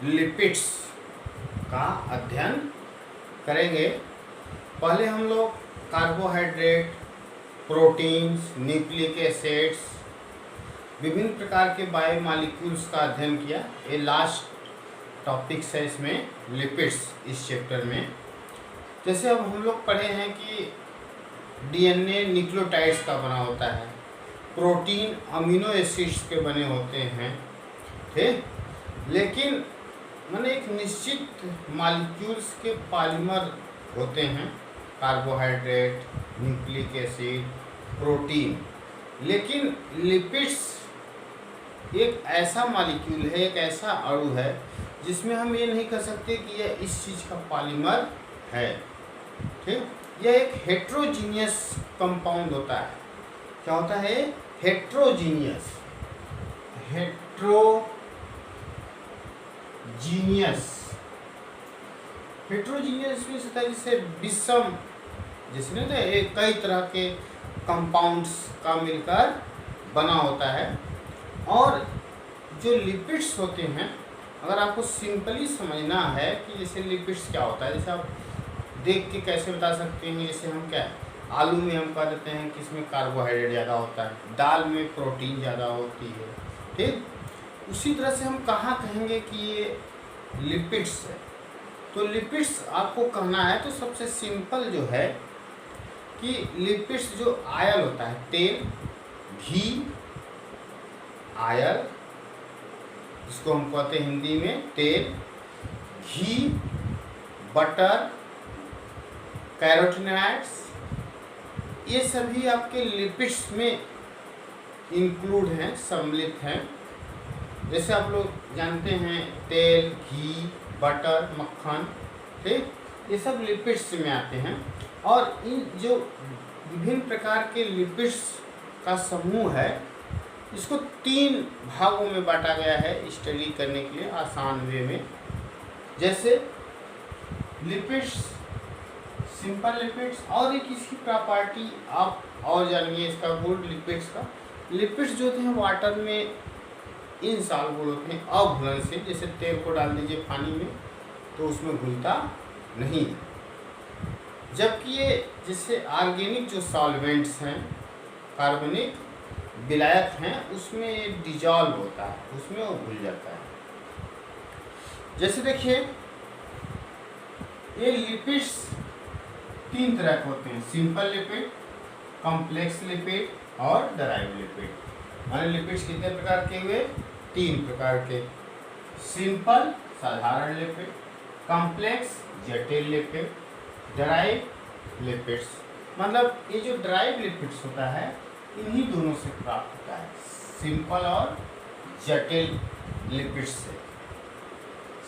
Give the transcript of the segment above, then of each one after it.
Lipids का अध्ययन करेंगे। पहले हम लोग कार्बोहाइड्रेट, प्रोटीन्स, न्यूक्लिक एसिड्स, विभिन्न प्रकार के बायोमॉलिक्यूल्स का अध्ययन किया। ये लास्ट टॉपिक्स है इसमें लिपिड्स इस चैप्टर में। जैसे अब हम लोग पढ़े हैं कि डीएनए न्यूक्लियोटाइड्स का बना होता है, प्रोटीन अमीनो एसिड्स के बने होते हैं, ठीक। लेकिन मैंने एक निश्चित मॉलिक्यूल्स के पॉलीमर होते हैं, कार्बोहाइड्रेट, न्यूक्लिक एसिड, प्रोटीन। लेकिन लिपिड्स एक ऐसा मॉलिक्यूल है, एक ऐसा अणु है जिसमें हम ये नहीं कह सकते कि यह इस चीज़ का पॉलीमर है, ठीक। यह एक हेट्रोजीनियस कंपाउंड होता है। क्या होता है? हेट्रोजीनियस। हेट्रोजीनियस में होता है जैसे विषम, जैसे ना कई तरह के कंपाउंड्स का मिलकर बना होता है। और जो लिपिड्स होते हैं, अगर आपको सिंपली समझना है कि जैसे लिपिड्स क्या होता है, जैसे आप देख के कैसे बता सकते हैं, जैसे हम क्या है, आलू में हम कह देते हैं कि इसमें कार्बोहाइड्रेट ज़्यादा होता है, दाल में प्रोटीन ज़्यादा होती है, ठीक। उसी तरह से हम कहाँ कहेंगे कि ये लिपिड्स है। तो लिपिड्स आपको कहना है तो सबसे सिंपल जो है कि लिपिड्स जो आयल होता है, तेल, घी, आयल, इसको हम कहते हैं हिंदी में तेल, घी, बटर, कैरोटीनॉइड्स, ये सभी आपके लिपिड्स में इंक्लूड हैं, सम्मिलित हैं। जैसे आप लोग जानते हैं तेल, घी, बटर, मक्खन, ठीक, ये सब लिपिड्स में आते हैं। और इन जो विभिन्न प्रकार के लिपिड्स का समूह है, इसको 3 भागों में बांटा गया है स्टडी करने के लिए आसान वे में। जैसे लिपिड्स, सिंपल लिपिड्स, और एक इसकी प्रॉपर्टी आप और जानिए इसका गुण लिपिड्स का। लिपिड्स जो होते हैं वाटर में इनसॉल्युबल होते हैं, अघुलनशील। जैसे तेल को डाल दीजिए पानी में तो उसमें घुलता नहीं। जबकि ये जैसे ऑर्गेनिक जो सॉल्वेंट्स हैं, कार्बनिक विलायक हैं, उसमें डिजॉल्व होता है, उसमें वो घुल जाता है। जैसे देखिए ये लिपिड्स 3 तरह के होते हैं, सिंपल लिपिड, कॉम्प्लेक्स लिपिड और डराइव लिपिड। माने लिपिड्स कितने प्रकार के हुए? 3 प्रकार के। सिंपल साधारण लिपिड, कॉम्प्लेक्स जटिल लिपिड, डराइव लिपिड्स। मतलब ये जो डराइव लिपिड्स होता है इन्हीं दोनों से प्राप्त होता है, सिंपल और जटिल लिपिड्स से।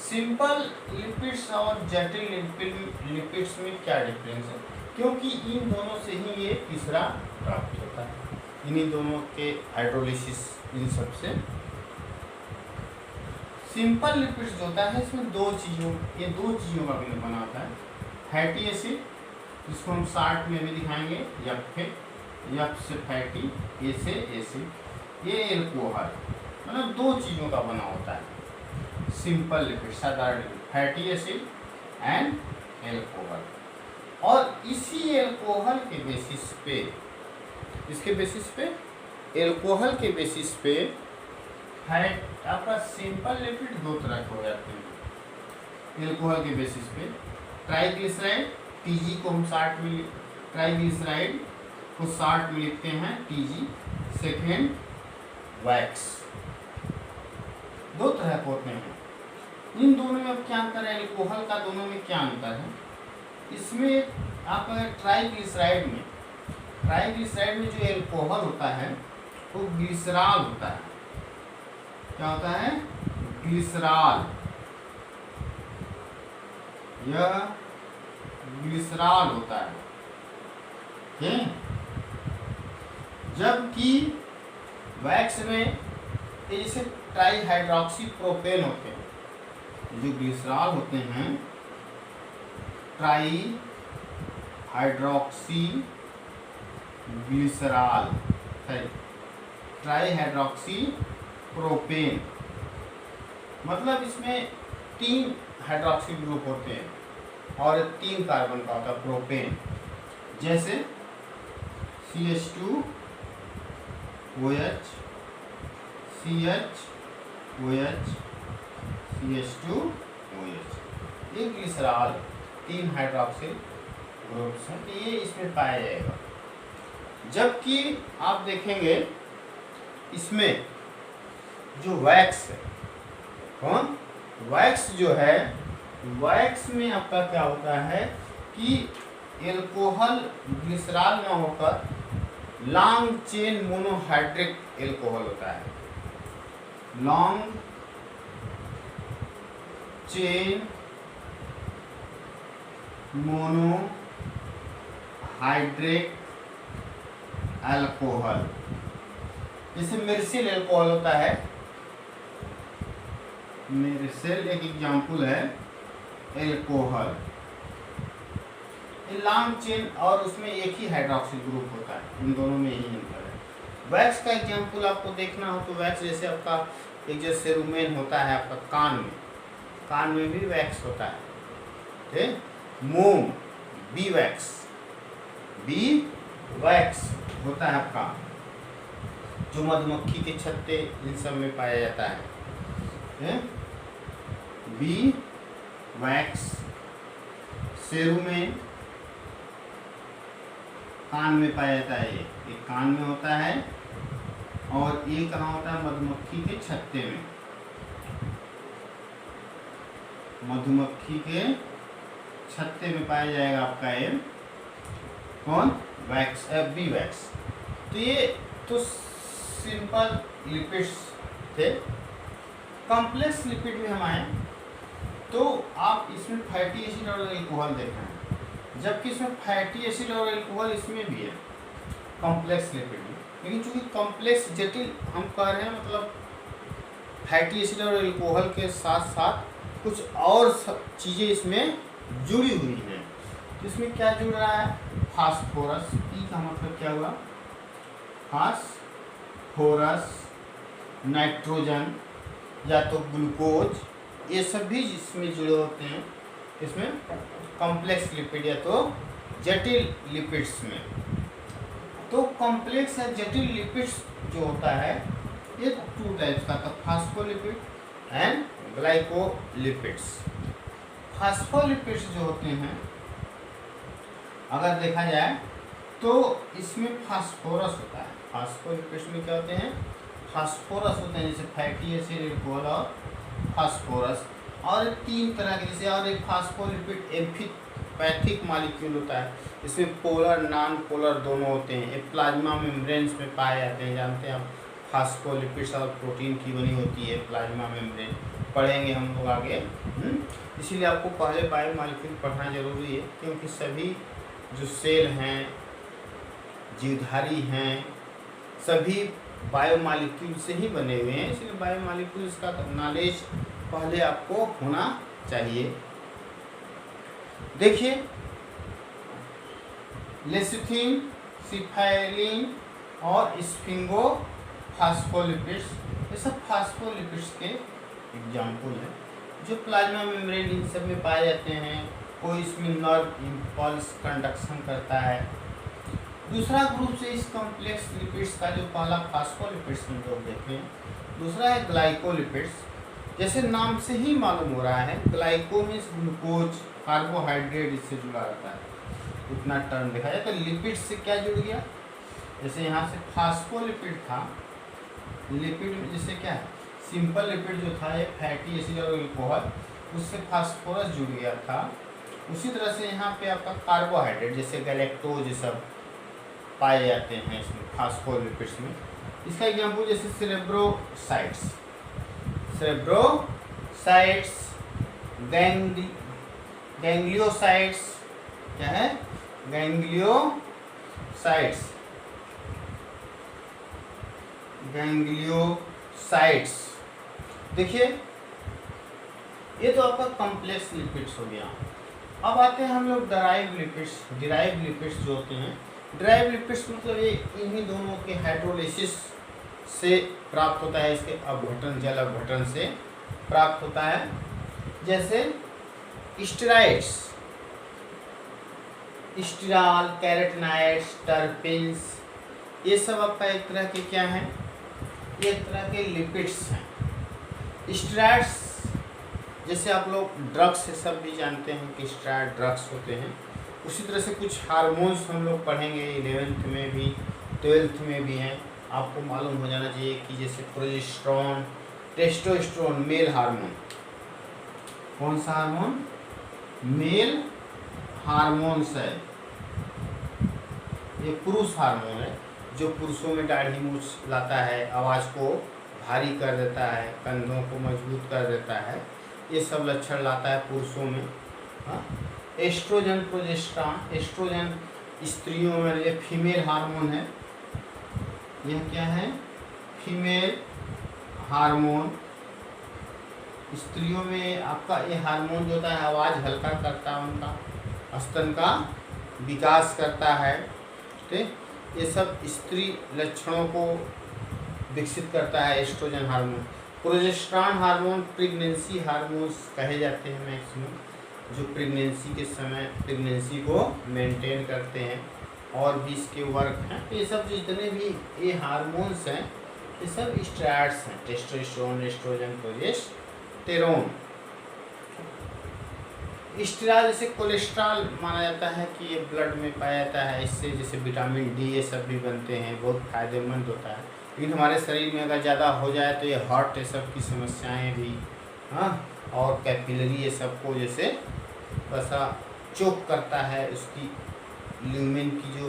सिंपल लिपिड्स और जटिल लिपिड्स में क्या डिफरेंस है? क्योंकि इन दोनों से ही ये तीसरा प्राप्त होता है, इन्हीं दोनों के हाइड्रोलिसिस, इन सब से। सिंपल लिपिड्स जो होता है इसमें 2 चीज़ों का भी बना होता है। फैटी एसिड, जिसको हम शार्ट में भी दिखाएंगे, एफ से फैटी, ए से एसिड, ये एल्कोहल, मतलब 2 चीज़ों का बना होता है सिंपल लिपिड, साधारण lipid, fatty acid and alcohol. और इसी एल्कोहल के बेसिस पे, इसके बेसिस पे, एल्कोहल के बेसिस पे फैट आपका सिंपल लिपिड 2 तरह के हो जाते हैं एल्कोहल के बेसिस पे। ट्राइग्लिसराइड, टीजी को हम शॉर्ट में, ट्राइग्लिसराइड को शॉर्ट में लिखते हैं टीजी। सेकेंड वैक्स, 2 तरह के होते हैं। इन दोनों में अब क्या अंतर है? एल्कोहल का दोनों में क्या अंतर है? इसमें आप ट्राइग्लिसराइड में जो एल्कोहल होता है वो ग्लिसरॉल होता है। क्या होता है? ग्लिसरॉल। यह ग्लिसरॉल होता है, ठीक। जबकि वैक्स में ये जैसे ट्राईहाइड्रोक्सी प्रोपेन होते हैं, जो ग्लिसरॉल होते हैं ट्राई हाइड्रोक्सी ग्लिसरॉल, ट्राईहाइड्रोक्सी प्रोपेन। मतलब इसमें 3 हाइड्रोक्सिल ग्रुप होते हैं और 3 कार्बन का होता है प्रोपेन, जैसे CH2OH CHOH CH2OH, ये ग्लिसरॉल 3 हाइड्रोक्सिल ग्रुप्स हैं, तो ये इसमें पाया जाएगा। जबकि आप देखेंगे इसमें जो वैक्स है, कौन वैक्स जो है, वैक्स में आपका क्या होता है कि एल्कोहल ग्लिसरॉल ना होकर लॉन्ग चेन मोनोहाइड्रिक एल्कोहल होता है। लॉन्ग चेन मोनोहाइड्रिक अल्कोहल, जैसे मिर्सिल अल्कोहल होता है, मिर्सिल एक एग्जाम्पल है एल्कोहल, लॉन्ग चेन और उसमें एक ही हाइड्रोक्सिल ग्रुप होता है, इन दोनों में यही अंतर है। वैक्स का एग्जाम्पल आपको देखना हो तो वैक्स जैसे आपका एक जो सेरुमेन होता है आपका कान में भी वैक्स होता है, ठीक। मोम बी वैक्स होता है आपका, जो मधुमक्खी के छत्ते इन सब में पाया जाता है, बी वैक्स। सेरुमेन कान में पाया जाता है, ये कान में होता है और ये कहाँ होता है, मधुमक्खी के छत्ते में, मधुमक्खी के छत्ते में पाया जाएगा आपका ये कौन वैक्स, बी वैक्स। तो ये तो सिंपल लिपिड्स थे। कॉम्प्लेक्स लिपिड में हम आए तो आप इसमें फैटी एसिड और एल्कोहल देखना है, जबकि इसमें फैटी एसिड और एल्कोहल इसमें भी है कॉम्प्लेक्स लिपिड में, लेकिन चूंकि कॉम्प्लेक्स जटिल हम कह रहे हैं, मतलब फैटी एसिड और एल्कोहल के साथ साथ कुछ और चीज़ें इसमें जुड़ी हुई हैं। तो इसमें क्या जुड़ रहा है, फास्फोरस, ई का मतलब क्या हुआ, फास्फोरस, नाइट्रोजन या तो ग्लूकोज, ये सब भी इसमें जुड़े होते हैं, इसमें कॉम्प्लेक्स लिपिड या तो जटिल लिपिड्स में। तो कॉम्प्लेक्स या जटिल लिपिड्स जो होता है ये 2 टाइप्स का, तो फास्फोलिपिड एंड ग्लाइकोलिपिड्स। फास्फोलिपिड्स जो होते हैं अगर देखा जाए तो इसमें फास्फोरस होता है, फास्फोलिपिड्स में क्या होते हैं, फास्फोरस होते हैं, जैसे फैटी एसिड, एल्कोहल और फास्फोरस। और 3 तरह के, जैसे और एक फास्फोलिपिड एम्फीपैथिक मॉलिक्यूल होता है, इसमें पोलर नॉन पोलर दोनों होते हैं, ये प्लाज्मा मेम्ब्रेन्स में पाए जाते हैं, जानते हैं आप। फास्फोलिपिड्स और प्रोटीन की बनी होती है प्लाज्मा मेम्ब्रेन, पढ़ेंगे हम लोग आगे। इसीलिए आपको पहले बायोमॉलिक्यूल पढ़ना जरूरी है, क्योंकि सभी जो सेल हैं, जीवधारी हैं, सभी बायोमॉलिक्यूल से ही बने हुए हैं, इसलिए बायोमॉलिक्यूल्स का नॉलेज पहले आपको होना चाहिए। देखिए लेसिथिन, सिफाइलिन और स्फिंगोफास्फोलिपिड्स, ये सब फास्फोलिपिड्स के एग्जाम्पल हैं, जो प्लाज्मा मेम्ब्रेन इन सब में पाए जाते हैं। कोई इसमें नर्व इम्पल्स कंडक्शन करता है। दूसरा ग्रुप से इस कॉम्प्लेक्स लिपिड्स का, जो पहला फास्फोलिपिड्स में लोग देखे हैं, दूसरा है ग्लाइकोलिपिड्स। जैसे नाम से ही मालूम हो रहा है, ग्लाइको मीन्स ग्लूकोज, कार्बोहाइड्रेट इससे जुड़ा रहता है, उतना टर्म देखा जाए। तो लिपिड्स से क्या जुड़ गया, जैसे यहाँ से फास्फोलिपिड था, लिपिड में जैसे क्या है, सिंपल लिपिड जो था ये फैटी एसिड और एल्कोहल, उससे फास्फोरस जुड़ गया था। उसी तरह से यहाँ पे आपका कार्बोहाइड्रेट जैसे गैलेक्टोज ये सब पाए जाते हैं इसमें फास्फोलिपिड्स में। इसका एग्जाम्पल जैसे सेरेब्रोसाइट्स, गैंग्लियोसाइट्स, क्या है, गैंग्लियोसाइट्स। देखिए ये तो आपका कॉम्प्लेक्स लिपिड्स हो गया। अब आते हैं हम लोग डिराइव लिपिड्स जो होते हैं। डिराइव लिपिड्स मतलब ये इन्हीं दोनों के हाइड्रोलिसिस से प्राप्त होता है, इसके अपघटन, जल अपघटन से प्राप्त होता है। जैसे स्टेरॉइड्स, स्टीराल, कैरोटीनॉइड्स, टर्पिन्स, ये सब आपका एक तरह के क्या हैं, ये एक तरह के लिपिड्स हैं। स्टेरॉइड्स जैसे आप लोग ड्रग्स से सब भी जानते हैं कि स्टेरॉइड ड्रग्स होते हैं, उसी तरह से कुछ हार्मोन्स हम लोग पढ़ेंगे 11th में भी 12th में भी हैं। आपको मालूम हो जाना चाहिए कि जैसे प्रोजेस्टेरोन, टेस्टोस्टेरोन मेल हार्मोन, कौन सा हार्मोन, मेल हार्मोन्स है, ये पुरुष हार्मोन है जो पुरुषों में दाढ़ी मूछ लाता है, आवाज़ को भारी कर देता है, कंधों को मजबूत कर देता है, ये सब लक्षण लाता है पुरुषों में। हाँ, एस्ट्रोजन, प्रोजेस्टेरॉन, एस्ट्रोजन स्त्रियों में ये फीमेल हार्मोन है, यह क्या है, फीमेल हार्मोन। स्त्रियों में आपका ये हार्मोन जो होता है आवाज़ हल्का करता है, उनका स्तन का विकास करता है, ठीक, ये सब स्त्री लक्षणों को विकसित करता है estrogen hormone. Progesterone hormone pregnancy hormones कहे जाते हैं मैक्सिमम, जो प्रेगनेंसी के समय प्रेगनेंसी को मेंटेन करते हैं, और भी इसके वर्क हैं। ये सब जितने भी ये हार्मोन्स हैं ये सब स्टेरॉइड्स हैं, टेस्टोस्टेरोन, एस्ट्रोजन, प्रोजेस्टेरोन। स्टीराल जैसे कोलेस्ट्रॉल माना जाता है कि ये ब्लड में पाया जाता है, इससे जैसे विटामिन डी ये सब भी बनते हैं, बहुत फायदेमंद होता है। लेकिन हमारे शरीर में अगर ज़्यादा हो जाए तो ये हार्ट ये सब की समस्याएं भी, हाँ, और कैपिलरी ये सब को जैसे वैसा चोक करता है, उसकी ल्यूमेन की जो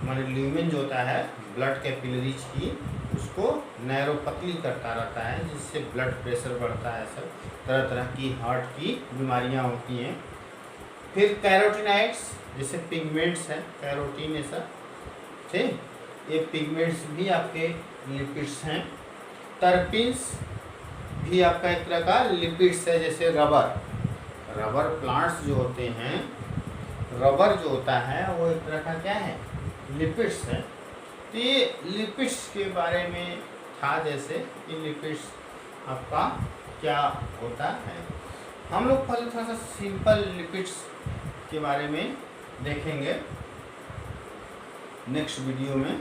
माने ल्यूमेन जो होता है ब्लड कैपिलरीज की, उसको नैरो पतली करता रहता है, जिससे ब्लड प्रेशर बढ़ता है, सब तरह तरह की हार्ट की बीमारियां होती हैं। फिर कैरोटीनॉइड्स जैसे पिगमेंट्स हैं, कैरोटीन ये सब, ठीक, ये पिगमेंट्स भी आपके लिपिड्स हैं। टर्पिन्स भी आपका एक तरह का लिपिड्स है, जैसे रबर प्लांट्स जो होते हैं, रबर जो होता है वो एक तरह का क्या है, लिपिड्स है। तो ये लिपिड्स के बारे में था, जैसे ये लिपिड्स आपका क्या होता है। हम लोग पहले थोड़ा सा सिंपल लिपिड्स के बारे में देखेंगे नेक्स्ट वीडियो में।